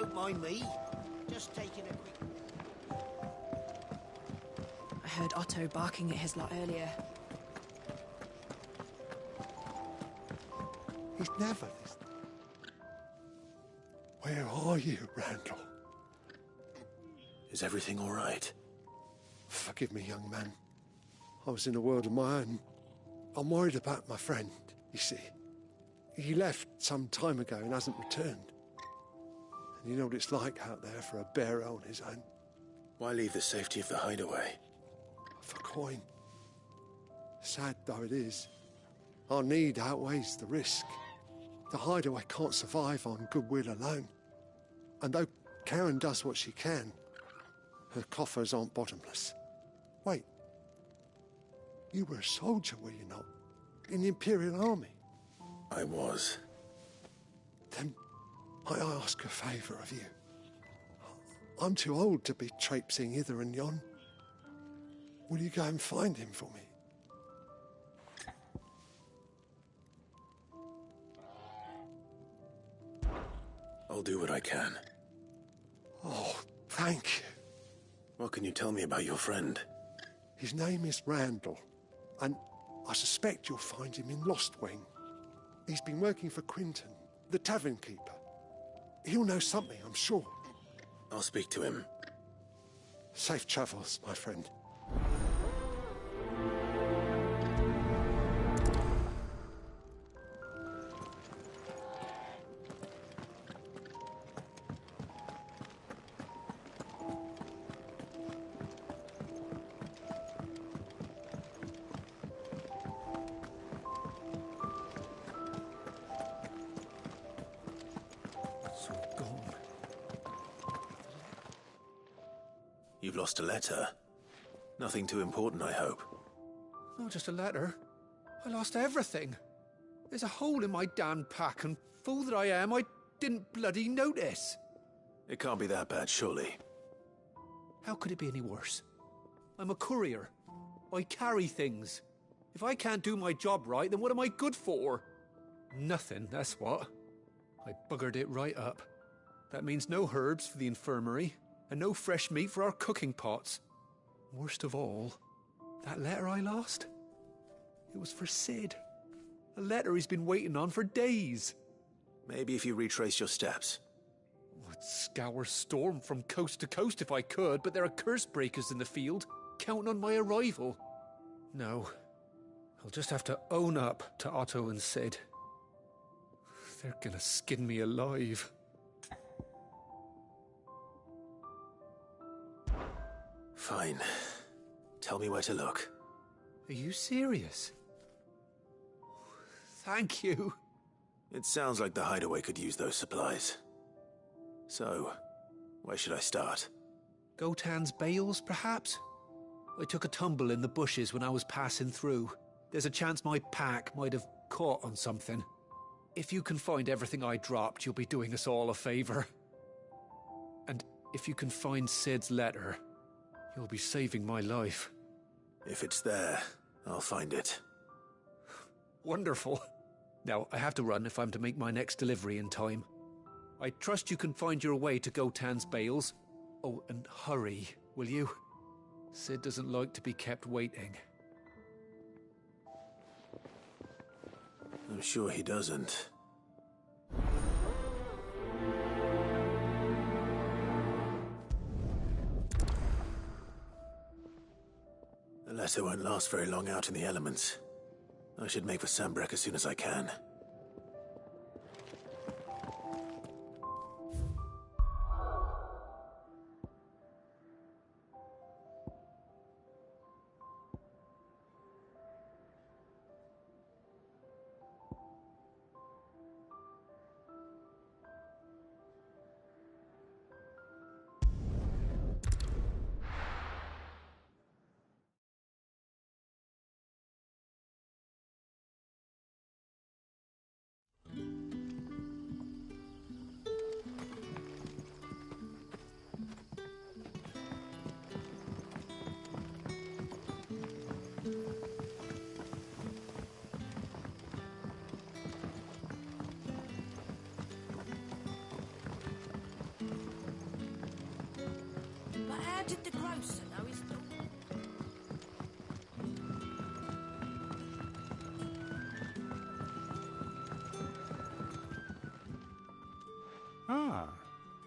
don't mind me. Just taking a quick... I heard Otto barking at his lot earlier. He's never listening. Where are you, Randall? Is everything all right? Forgive me, young man. I was in a world of my own. I'm worried about my friend, you see. He left some time ago and hasn't returned. And you know what it's like out there for a bearer on his own. Why leave the safety of the hideaway? For coin. Sad though it is, our need outweighs the risk. The hideaway can't survive on goodwill alone. And though Karen does what she can, her coffers aren't bottomless. Wait. You were a soldier, were you not? In the Imperial Army? I was. Then I ask a favour of you. I'm too old to be traipsing hither and yon. Will you go and find him for me? I'll do what I can. Oh, thank you. What can you tell me about your friend? His name is Randall, and I suspect you'll find him in Lost Wing. He's been working for Quinton, the tavern keeper. He'll know something, I'm sure. I'll speak to him. Safe travels, my friend. You've lost a letter. Nothing too important, I hope. Not just a letter. I lost everything. There's a hole in my damn pack, and fool that I am, I didn't bloody notice. It can't be that bad, surely. How could it be any worse? I'm a courier. I carry things. If I can't do my job right, then what am I good for? Nothing, that's what. I buggered it right up. That means no herbs for the infirmary, and no fresh meat for our cooking pots. Worst of all, that letter I lost? It was for Sid. A letter he's been waiting on for days. Maybe if you retrace your steps. I'd scour Storm from coast to coast if I could, but there are curse breakers in the field, counting on my arrival. No, I'll just have to own up to Otto and Sid. They're gonna skin me alive. Fine. Tell me where to look. Are you serious? Thank you. It sounds like the hideaway could use those supplies. So, where should I start? Gotan's bales, perhaps? I took a tumble in the bushes when I was passing through. There's a chance my pack might have caught on something. If you can find everything I dropped, you'll be doing us all a favour. And if you can find Sid's letter, you'll be saving my life. If it's there, I'll find it. Wonderful. Now, I have to run if I'm to make my next delivery in time. I trust you can find your way to Gotan's bales. Oh, and hurry, will you? Sid doesn't like to be kept waiting. I'm sure he doesn't. The letter won't last very long out in the elements. I should make for Sanbreque as soon as I can. did the grocer know his daughter? Ah,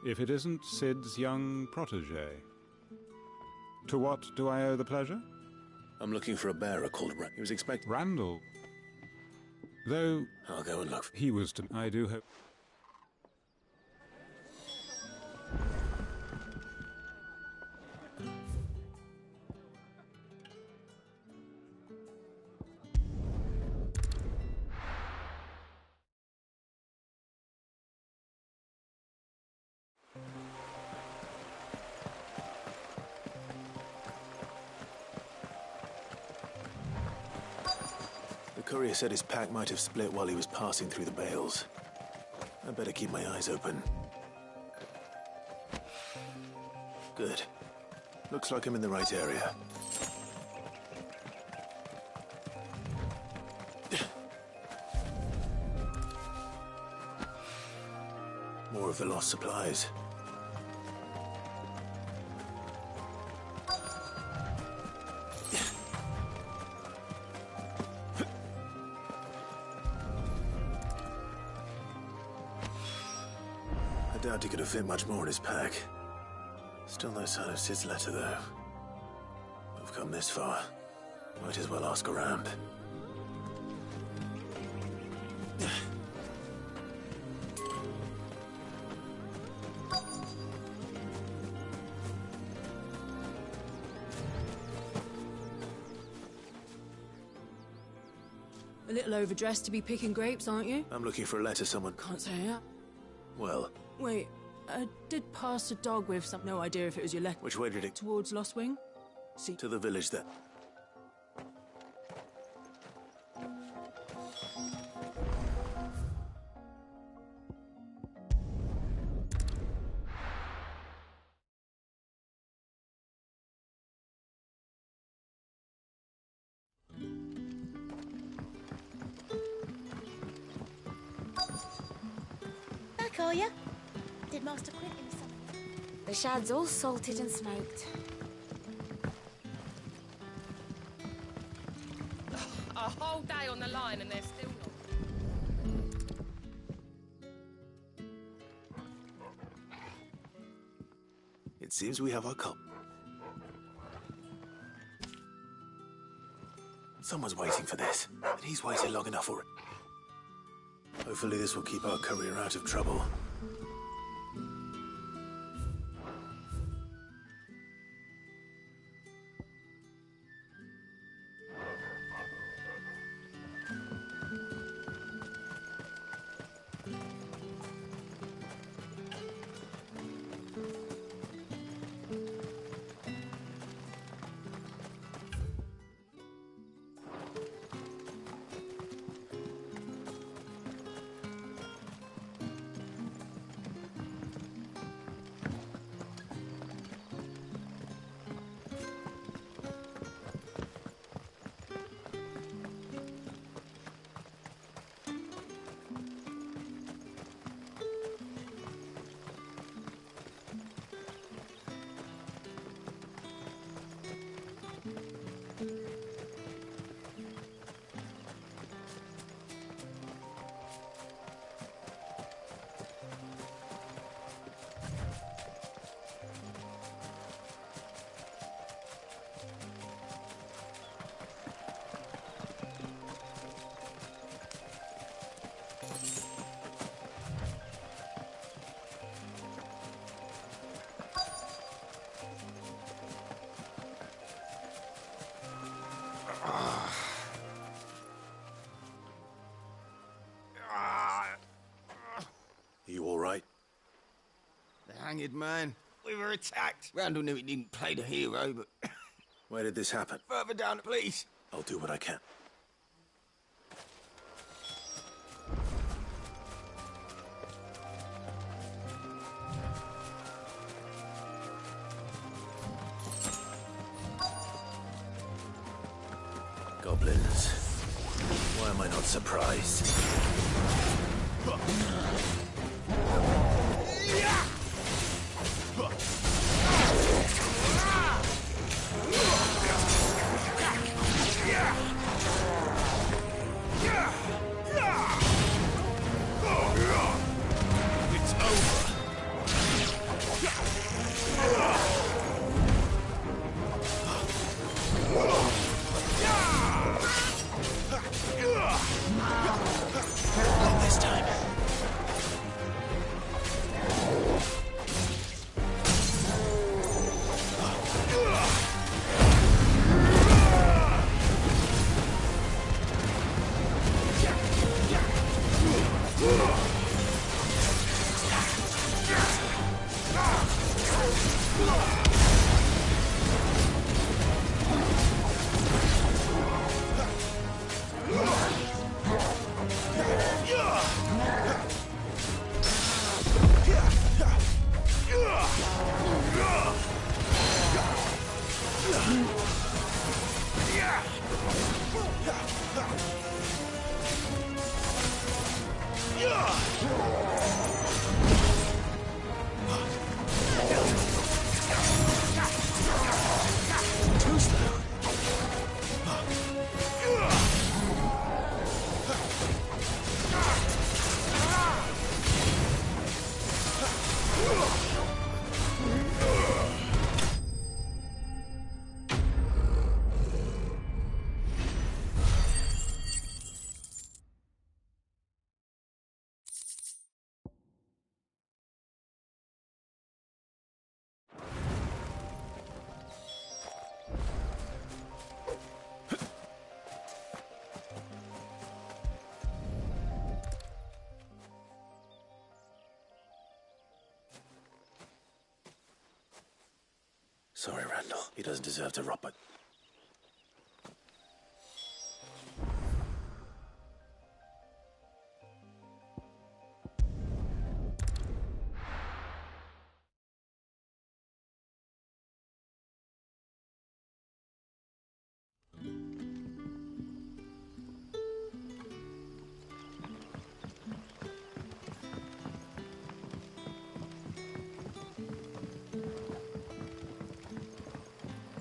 if it isn't Sid's young protege. To what do I owe the pleasure? I'm looking for a bearer called He was expecting... Randall. Though I'll go and look. he was to... I do hope... The courier said his pack might have split while he was passing through the bales. I better keep my eyes open. Good. Looks like I'm in the right area. More of the lost supplies. I doubt he could have fit much more in his pack. Still no sign of Sid's letter, though. I've come this far. Might as well ask around. A little overdressed to be picking grapes, aren't you? I'm looking for a letter someone... Can't say that. Well, Wait, I did pass a dog with some... No idea if it was your letter. which way did it... Towards Lost Wing? See... To the village there. Back, are ya? Did Master Quint him something? The shad's all salted and smoked. A whole day on the line and they're still not. It seems we have our cop. Someone's waiting for this, and he's waited long enough for it. Hopefully this will keep our courier out of trouble. You all right? The hanged man. We were attacked. Randall knew he didn't play the hero, but Where did this happen? further down, please. I'll do what I can. Goblins. Why am I not surprised? Sorry, Randall. He doesn't deserve to rot, but...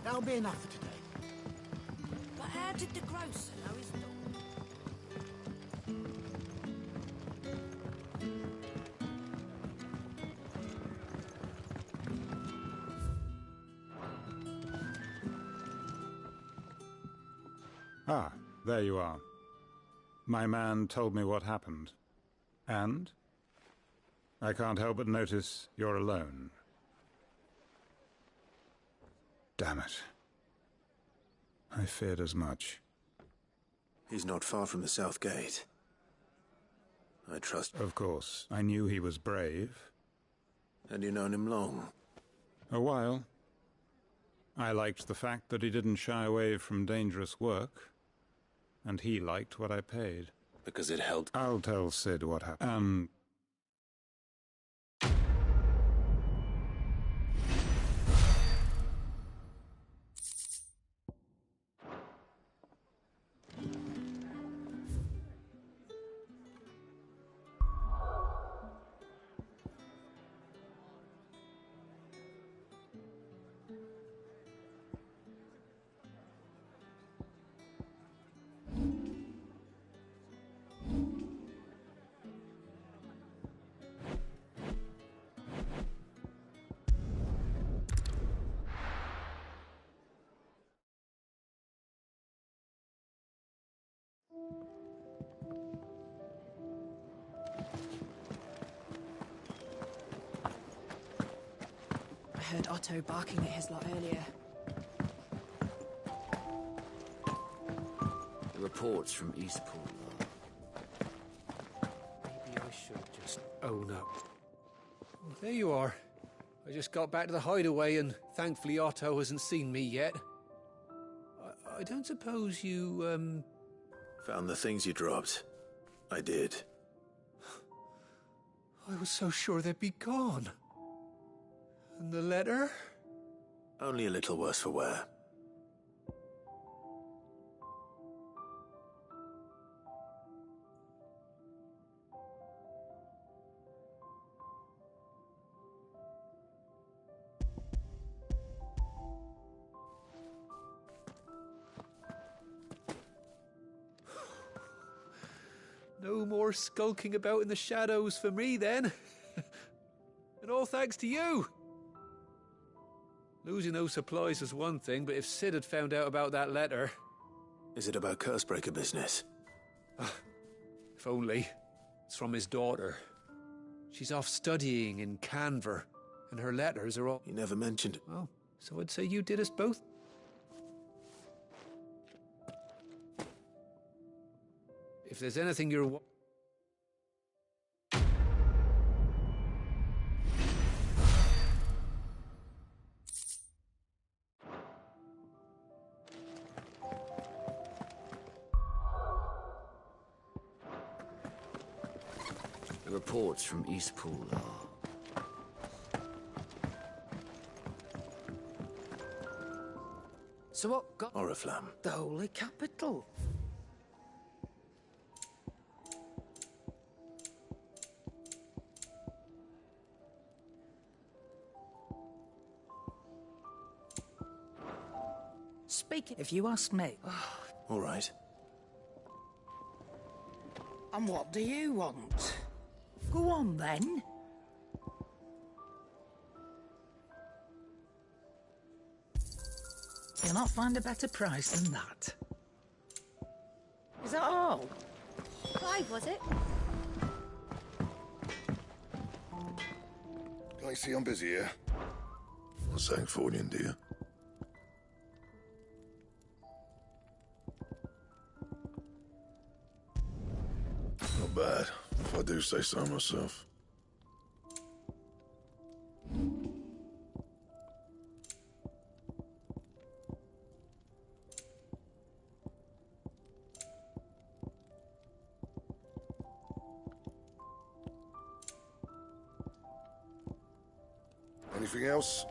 That'll be enough for today. But how did the grocer know his dog? Ah, there you are. My man told me what happened. And? I can't help but notice you're alone. Damn it. I feared as much. He's not far from the South Gate. I trust... Of course. I knew he was brave. And you known him long? A while. I liked the fact that he didn't shy away from dangerous work. And he liked what I paid. Because it helped... I'll tell Sid what happened. I heard Otto barking at his lot earlier. The reports from Eastport. Maybe I should just own up. Well, there you are. I just got back to the hideaway and thankfully Otto hasn't seen me yet. I don't suppose you, Found the things you dropped. I did. I was so sure they'd be gone. And the letter? Only a little worse for wear. No more skulking about in the shadows for me, then. And all thanks to you. Losing those supplies was one thing, but if Sid had found out about that letter... Is it about Cursebreaker business? If only. It's from his daughter. She's off studying in Canver, and her letters are all... You never mentioned... Oh, so I'd say you did us both. If there's anything you're... The reports from Eastpool are... So what got Oriflamme. the Holy Capital? Speaking, if you ask me. All right. And what do you want? Go on, then. You'll not find a better price than that. Is that all? Clive, was it? Can't you see I'm busy here? Not saying Fordian, do you? Not bad, if I do say so myself. Anything else?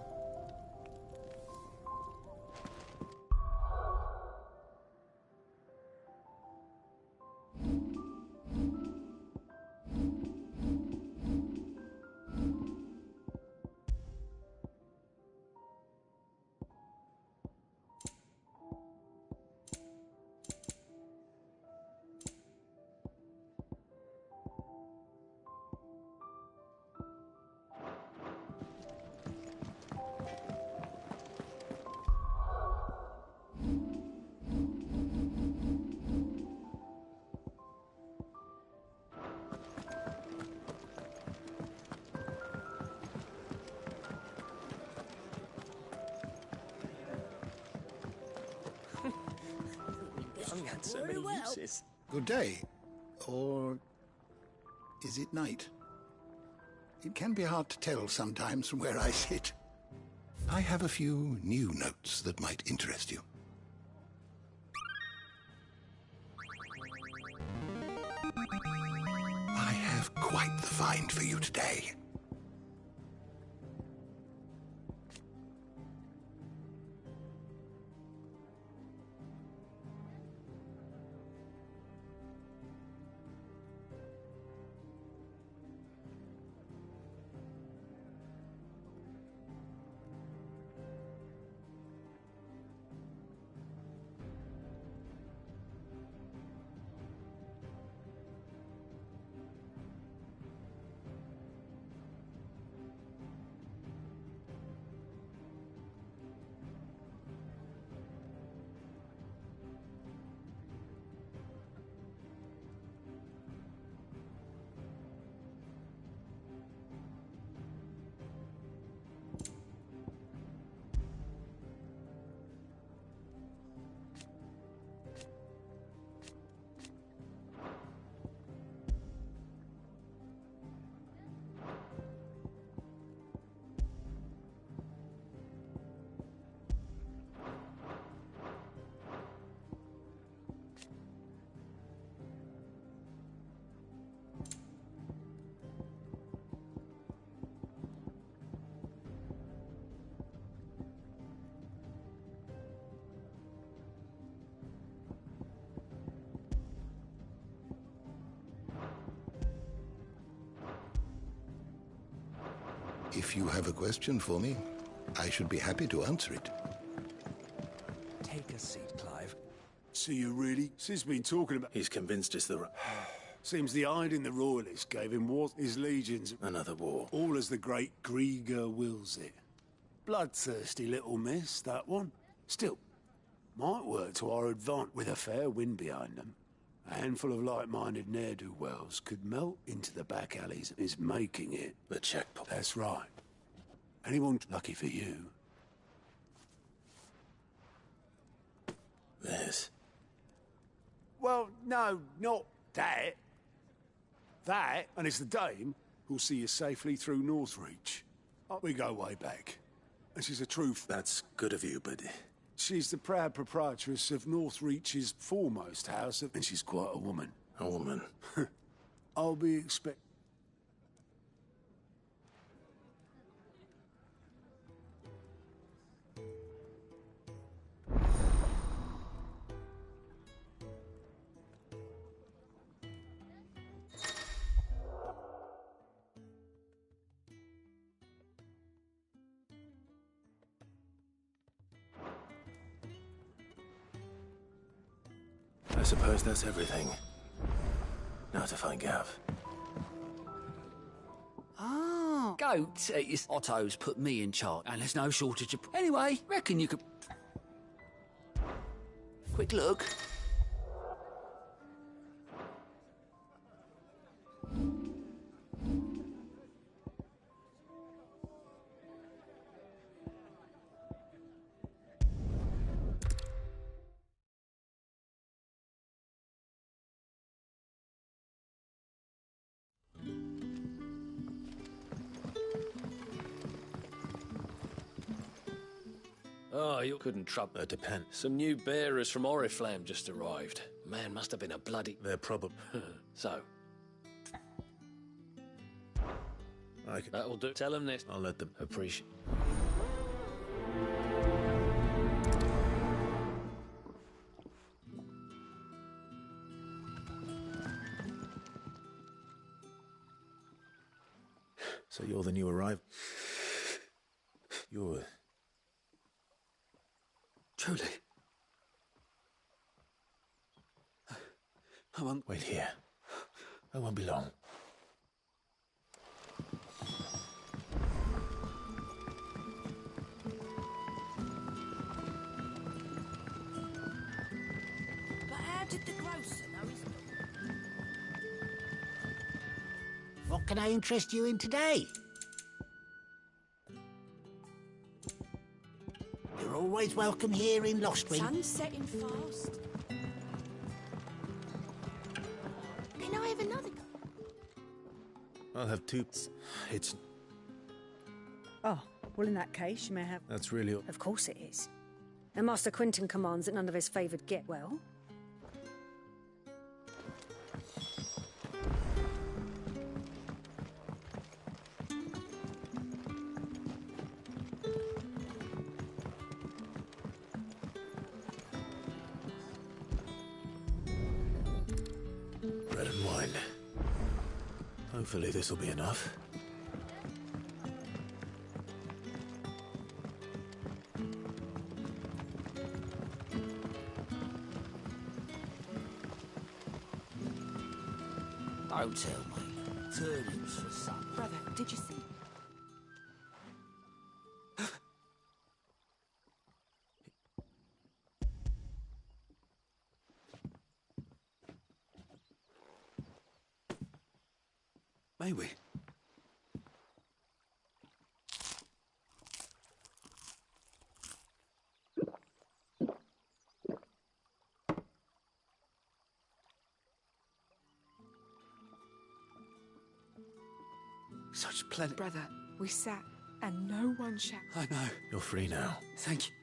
So many uses. Good day. Or is it night? It can be hard to tell sometimes from where I sit. I have a few new notes that might interest you. I have quite the find for you today. If you have a question for me, I should be happy to answer it. Take a seat, Clive. So you really... Since been talking about... He's convinced it's the... Seems the hiding the Royalists gave him what his legions... Another war. All as the great Grieger wills it. Bloodthirsty little miss, that one. Still, might work to our advantage with a fair wind behind them. A handful of like-minded ne'er-do-wells could melt into the back alleys and is making it. The checkpoint. That's right. Anyone lucky for you. This. Well, no, not that. That, and it's the dame who'll see you safely through Northreach. We go way back. And she's a truth. That's good of you, but... She's the proud proprietress of Northreach's foremost house, and she's quite a woman. A woman? I'll be expect... I suppose that's everything. Now to find Gav. Ah, goat. Otto's put me in charge, and there's no shortage of... Anyway, reckon you could... Quick look. Oh, you couldn't trouble. Depend. Some new bearers from Oriflamme just arrived. Man, must have been a bloody... They're probably... So? I can... That'll do. Tell them this. I'll let them appreciate. So you're the new arrival? You're... Truly? I won't... Wait here. I won't be long. But how did the grocer know his dog? What can I interest you in today? You're always welcome here in Lostwind. Sun's setting fast. Can I have another go? I'll have two. It's... Oh, well, in that case, you may have... That's really... Of course it is. And Master Quentin commands that none of his favoured get well. Bread and wine. Hopefully this will be enough. Don't tell me. Turnips for supper. Brother, did you see? May we? Such plenty. Brother, we sat and no one shouted. I know. You're free now. Thank you.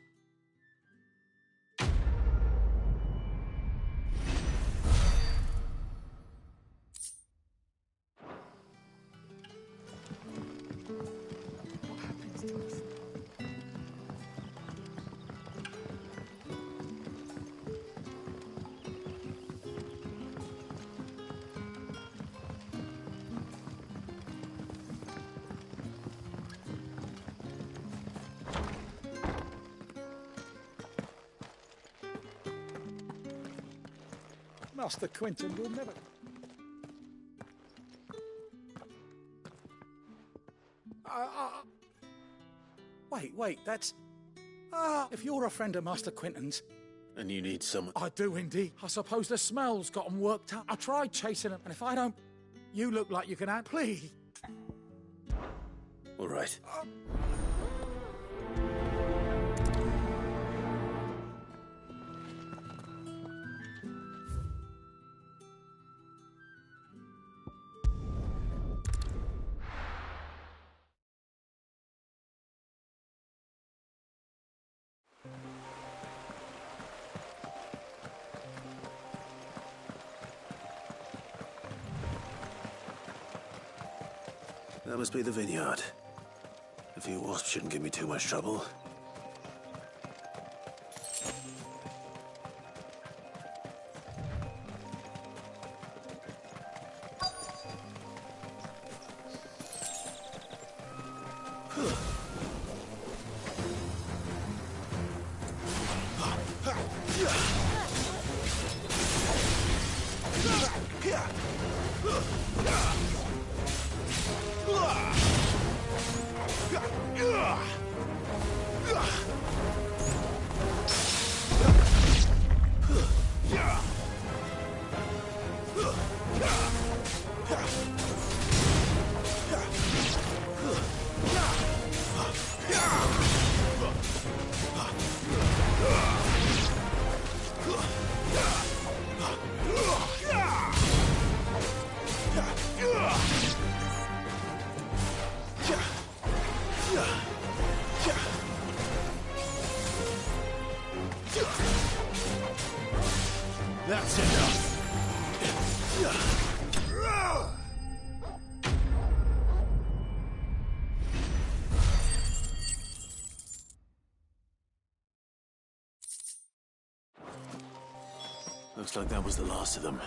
What happens to us? Master Quentin will never... Wait, that's... if you're a friend of Master Quentin's... And you need someone... I do indeed. I suppose the smell's got 'em worked up. I tried chasing 'em, and if I don't... You look like you can add... Please! All right. That must be the vineyard. A few wasps shouldn't give me too much trouble. That's enough. Looks like that was the last of them.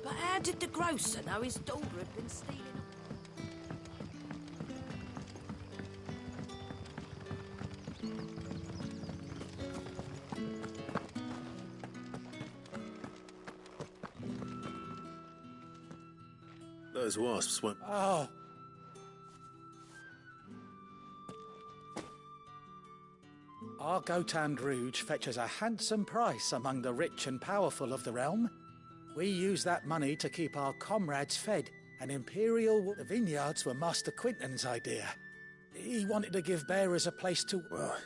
But how did the grocer know his daughter had been stealing? Those wasps went. Oh. Our Gotand Rouge fetches a handsome price among the rich and powerful of the realm. We use that money to keep our comrades fed. And the vineyards were Master Quinton's idea. He wanted to give bearers a place to... Well...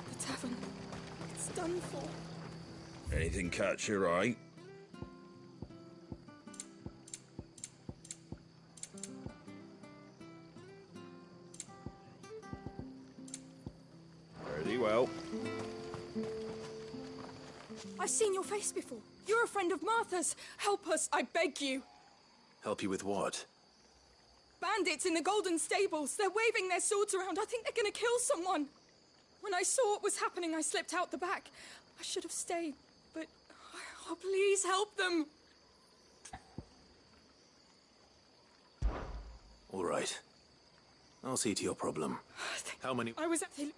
The tavern. It's done for. Anything catch your eye? Pretty well. I've seen your face before. You're a friend of Martha's. Help us, I beg you. Help you with what? Bandits in the Golden Stables. They're waving their swords around. I think they're gonna kill someone. When I saw what was happening, I slipped out the back. I should have stayed, but... Oh, please help them. All right. I'll see to your problem. How many... I was at the...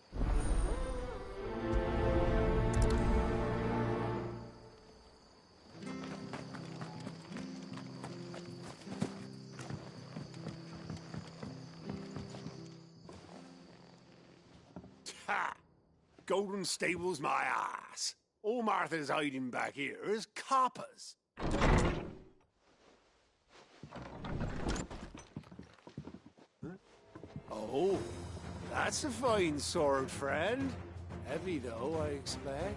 Ha! Golden Stables my ass. All Martha's hiding back here is coppers. Huh? Oh, that's a fine sword, friend. Heavy, though, I expect.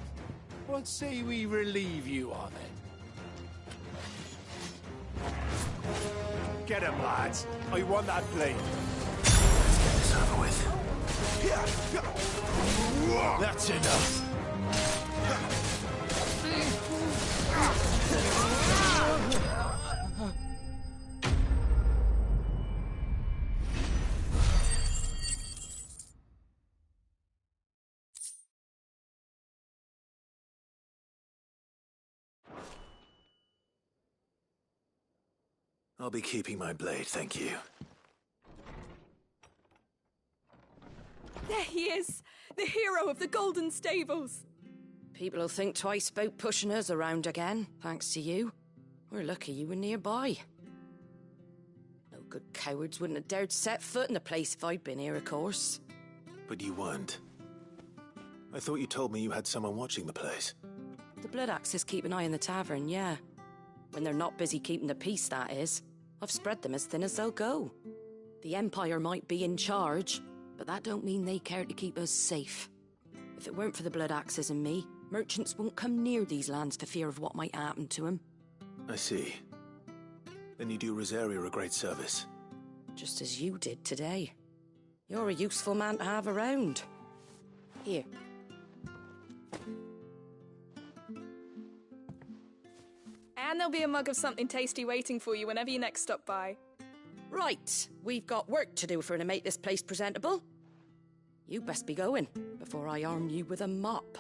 What say we relieve you of it? Get him, lads. I want that blade. Let's get this over with. That's enough. I'll be keeping my blade, thank you. There he is, the hero of the Golden Stables. People will think twice about pushing us around again, thanks to you. We're lucky you were nearby. No good cowards wouldn't have dared set foot in the place if I'd been here, of course. But you weren't. I thought you told me you had someone watching the place. The Blood Axes keep an eye on the tavern, yeah. When they're not busy keeping the peace, that is. I've spread them as thin as they'll go. The Empire might be in charge, but that don't mean they care to keep us safe. If it weren't for the Blood Axes and me, merchants won't come near these lands for fear of what might happen to them. I see. Then you do Rosaria a great service. Just as you did today. You're a useful man to have around. Here. And there'll be a mug of something tasty waiting for you whenever you next stop by. Right, we've got work to do for to make this place presentable. You best be going, before I arm you with a mop.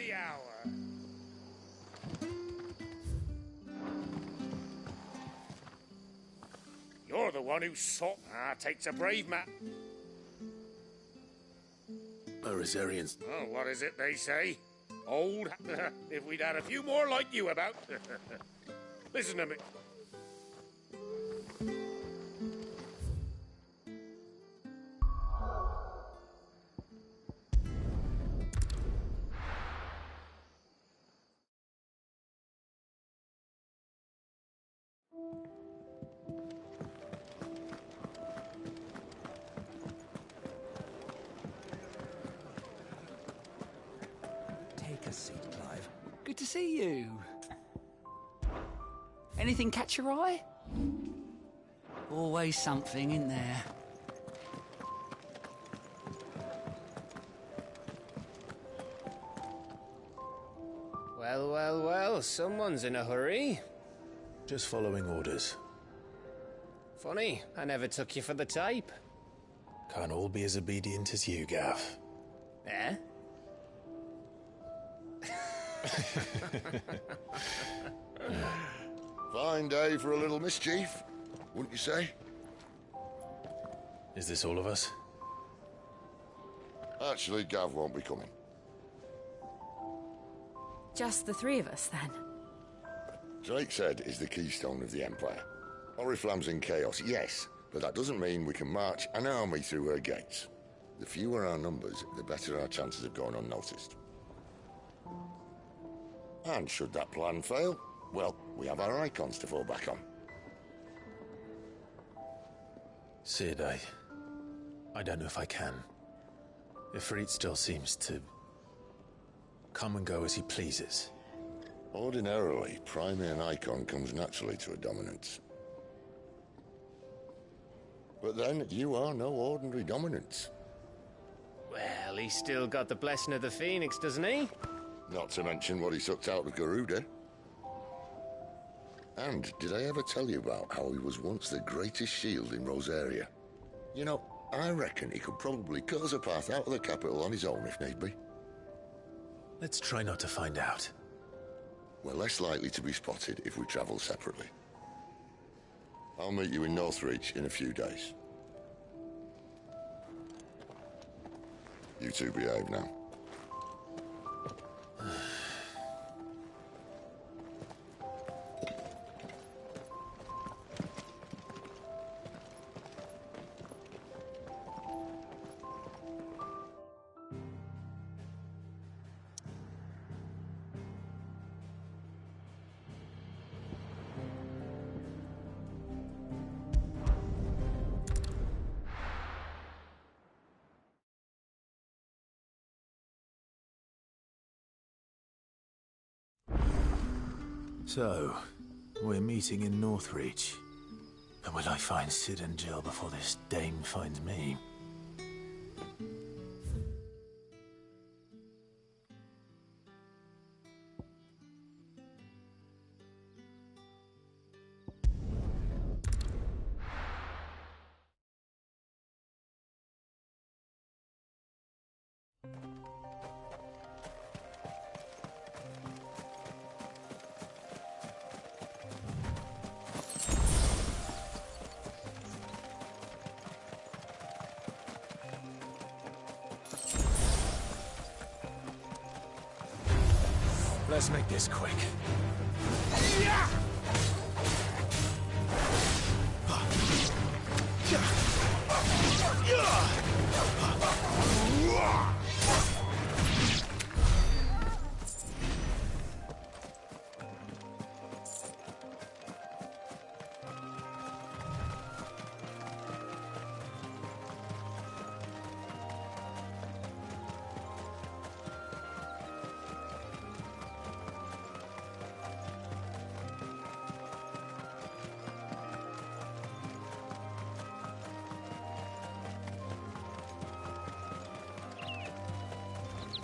the hour. You're the one who sought. Takes a brave man. Arizarians. Oh, what is it they say? Old. If we'd had a few more like you about. Listen to me. Take a seat, Clive. Good to see you. Anything catch your eye? Always something in there. Well, well, well, someone's in a hurry. Just following orders. Funny, I never took you for the type. Can't all be as obedient as you, Gav. Eh? Fine day for a little mischief, wouldn't you say? Is this all of us? Actually, Gav won't be coming. Just the three of us, then? Drake's Head is the keystone of the Empire. Oriflamme's in chaos, yes, but that doesn't mean we can march an army through her gates. The fewer our numbers, the better our chances of going unnoticed. And should that plan fail, well, we have our icons to fall back on. Sid, I don't know if I can. Ifrit still seems to come and go as he pleases. Ordinarily, priming an icon comes naturally to a dominance. But then, you are no ordinary dominance. Well, he's still got the blessing of the Phoenix, doesn't he? Not to mention what he sucked out of Garuda. And did I ever tell you about how he was once the greatest shield in Rosaria? You know, I reckon he could probably cut us a path out of the capital on his own if need be. Let's try not to find out. We're less likely to be spotted if we travel separately. I'll meet you in Northreach in a few days. You two behave now. So, we're meeting in Northreach. But will I find Sid and Jill before this dame finds me? Let's make this quick.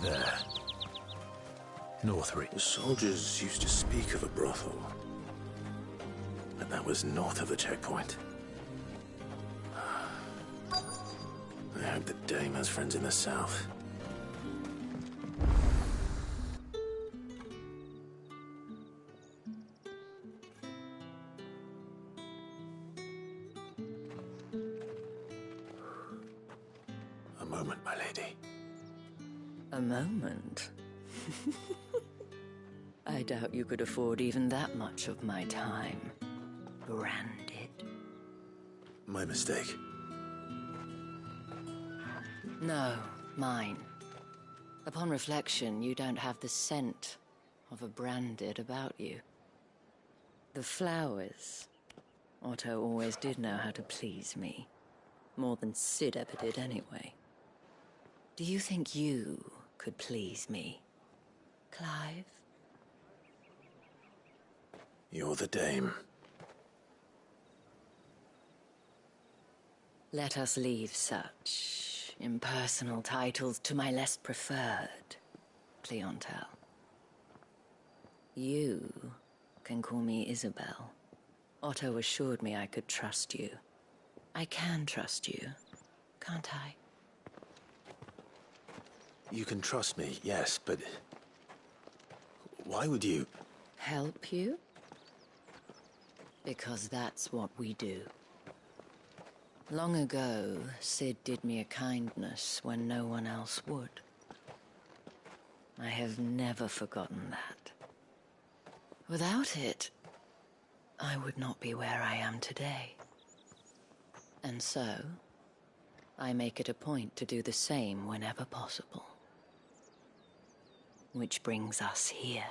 There. Northreach. The soldiers used to speak of a brothel. And that was north of the checkpoint. I hope the dame has friends in the south. moment, my lady. A moment? I doubt you could afford even that much of my time. Branded. My mistake. No, mine. Upon reflection, you don't have the scent of a branded about you. The flowers. Otto always did know how to please me. More than Sid ever did anyway. Do you think you could please me, Clive? You're the dame. Let us leave such impersonal titles to my less preferred clientele. You can call me Isabel. Otto assured me I could trust you. I can trust you, can't I? You can trust me, yes, but... why would you... Help you? Because that's what we do. Long ago, Sid did me a kindness when no one else would. I have never forgotten that. Without it, I would not be where I am today. And so, I make it a point to do the same whenever possible. Which brings us here.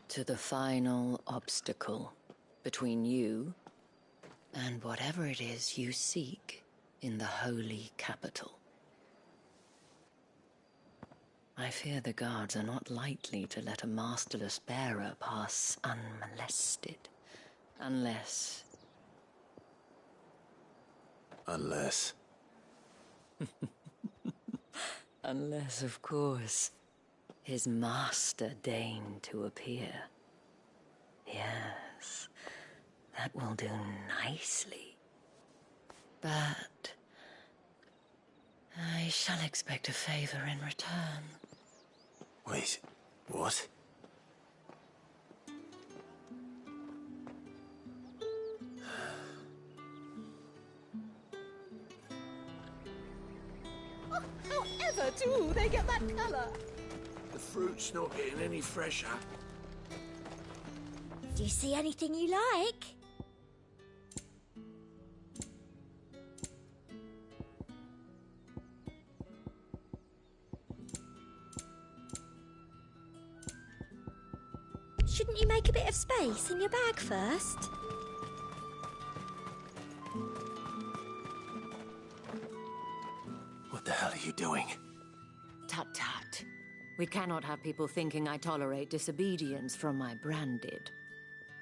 To the final obstacle between you and whatever it is you seek in the holy capital. I fear the guards are not likely to let a masterless bearer pass unmolested. Unless... Unless... Unless, of course, his master deigned to appear. Yes, that will do nicely. But... I shall expect a favor in return. Wait, what? However do they get that colour? The fruit's not getting any fresher. Do you see anything you like? Shouldn't you make a bit of space in your bag first? What the hell are you doing? Tut-tut. We cannot have people thinking I tolerate disobedience from my branded.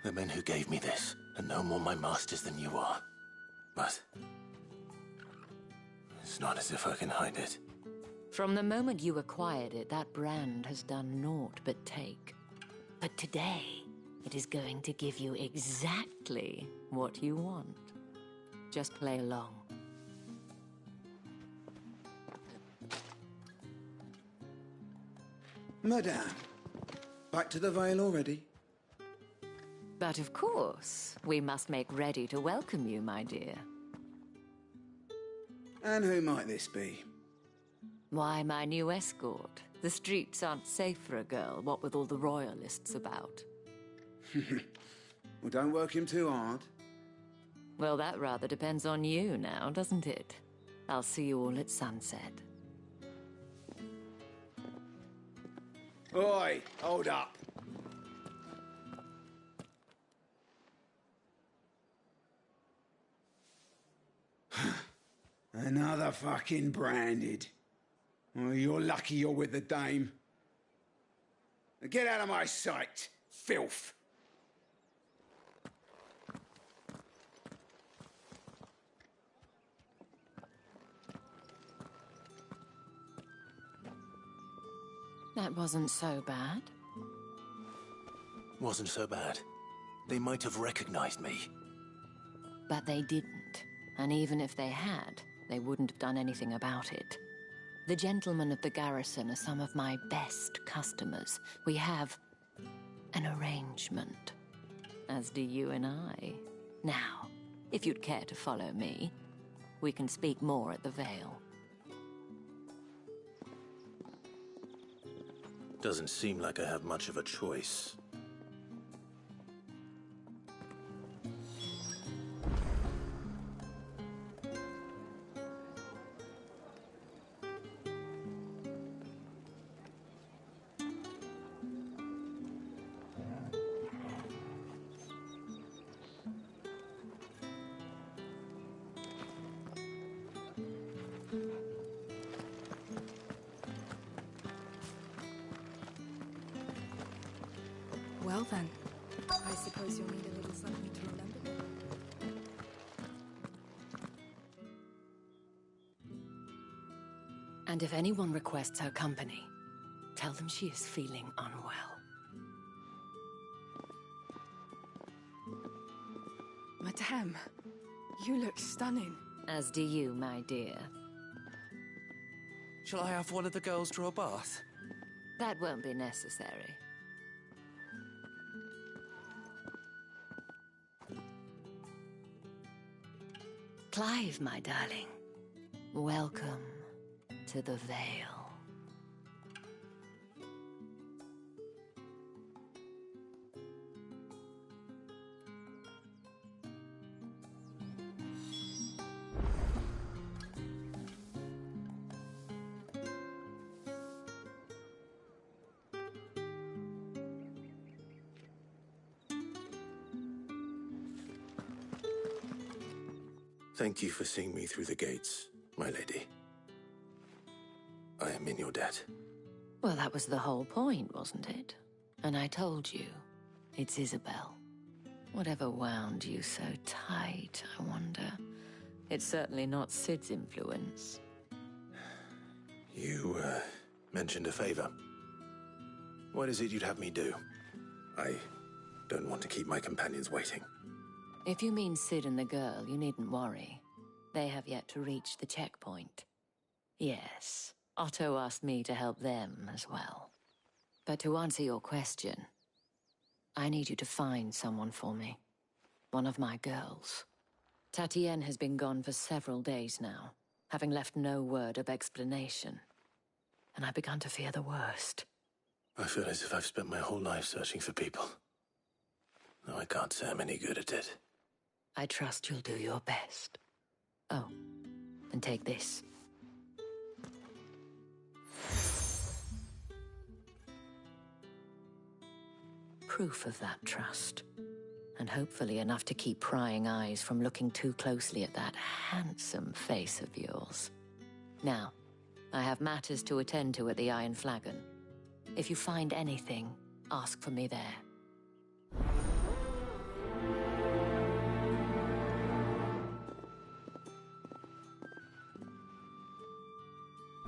The men who gave me this are no more my masters than you are. But... it's not as if I can hide it. From the moment you acquired it, that brand has done naught but take. But today, it is going to give you exactly what you want. Just play along. Madame, back to the Vale already? But of course, we must make ready to welcome you, my dear. And who might this be? Why, my new escort. The streets aren't safe for a girl, what with all the royalists about. Well, don't work him too hard. Well, that rather depends on you now, doesn't it? I'll see you all at sunset. Oi, hold up. Another fucking branded. Oh, you're lucky you're with the dame. Now get out of my sight, filth. That wasn't so bad. Wasn't so bad. They might have recognized me. But they didn't. And even if they had, they wouldn't have done anything about it. The gentlemen of the garrison are some of my best customers. We have an arrangement, as do you and I. Now, if you'd care to follow me, We can speak more at the Vale. Doesn't seem like I have much of a choice. Well then, I suppose you'll need a little something to remember me. And if anyone requests her company, tell them she is feeling unwell. Madame, you look stunning. As do you, my dear. Shall I have one of the girls draw a bath? That won't be necessary. Clive, my darling. Welcome to the Vale. Thank you for seeing me through the gates, my lady. I am in your debt. Well, that was the whole point, wasn't it? And I told you, it's Isabel. Whatever wound you so tight, I wonder. It's certainly not Sid's influence. You, mentioned a favor. What is it you'd have me do? I don't want to keep my companions waiting. If you mean Sid and the girl, you needn't worry. They have yet to reach the checkpoint. Yes, Otto asked me to help them as well. But to answer your question, I need you to find someone for me. One of my girls. Tatienne has been gone for several days now, having left no word of explanation. And I've begun to fear the worst. I feel as if I've spent my whole life searching for people. No, I can't say I'm any good at it. I trust you'll do your best. Oh, and take this. Proof of that trust. And hopefully enough to keep prying eyes from looking too closely at that handsome face of yours. Now, I have matters to attend to at the Iron Flagon. If you find anything, ask for me there.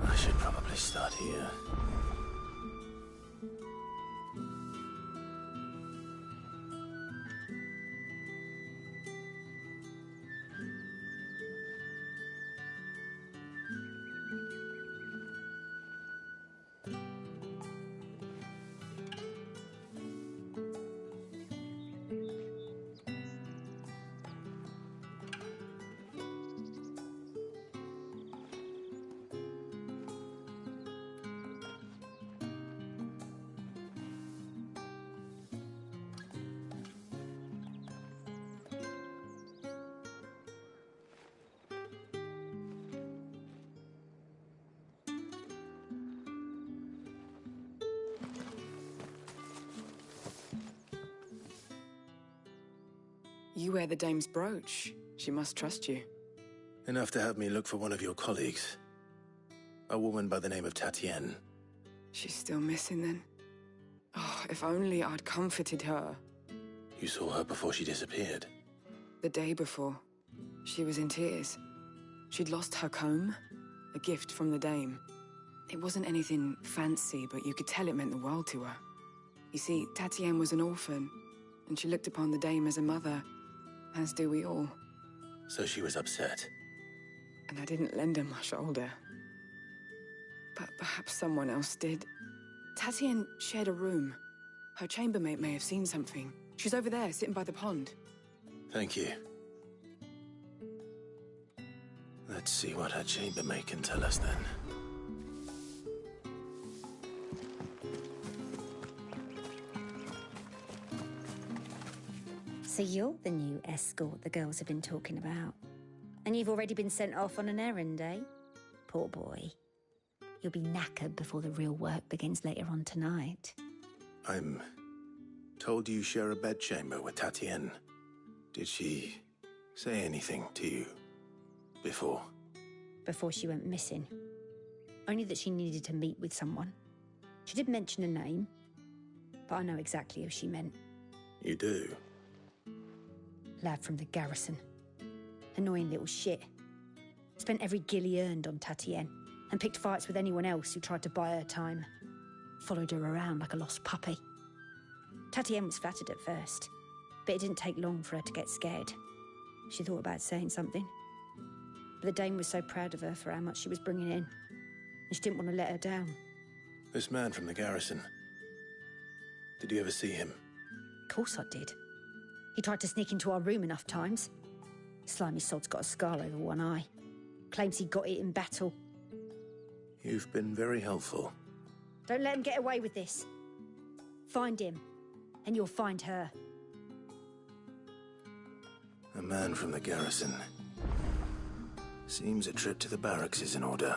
I should probably start here. You wear the dame's brooch. She must trust you. Enough to have me look for one of your colleagues. A woman by the name of Tatienne. She's still missing then. Oh, if only I'd comforted her. You saw her before she disappeared. The day before, she was in tears. She'd lost her comb, a gift from the dame. It wasn't anything fancy, but you could tell it meant the world to her. You see, Tatienne was an orphan, and she looked upon the dame as a mother, as do we all. So she was upset. And I didn't lend her my shoulder. But perhaps someone else did. Tatienne shared a room. Her chambermaid may have seen something. She's over there, sitting by the pond. Thank you. Let's see what her chambermaid can tell us then. So you're the new escort the girls have been talking about. And you've already been sent off on an errand, eh? Poor boy. You'll be knackered before the real work begins later on tonight. I'm told you share a bedchamber with Tatienne. Did she say anything to you before? Before she went missing. Only that she needed to meet with someone. She did mention a name, but I know exactly who she meant. You do? Lad from the garrison. Annoying little shit. Spent every guil he earned on Tatienne, and picked fights with anyone else who tried to buy her time. Followed her around like a lost puppy. Tatienne was flattered at first, but it didn't take long for her to get scared. She thought about saying something. But the Dame was so proud of her for how much she was bringing in, and she didn't want to let her down. This man from the garrison. Did you ever see him? Of course I did. He tried to sneak into our room enough times. Slimy sod's got a scar over one eye. Claims he got it in battle. You've been very helpful. Don't let him get away with this. Find him, and you'll find her. A man from the garrison. Seems a trip to the barracks is in order.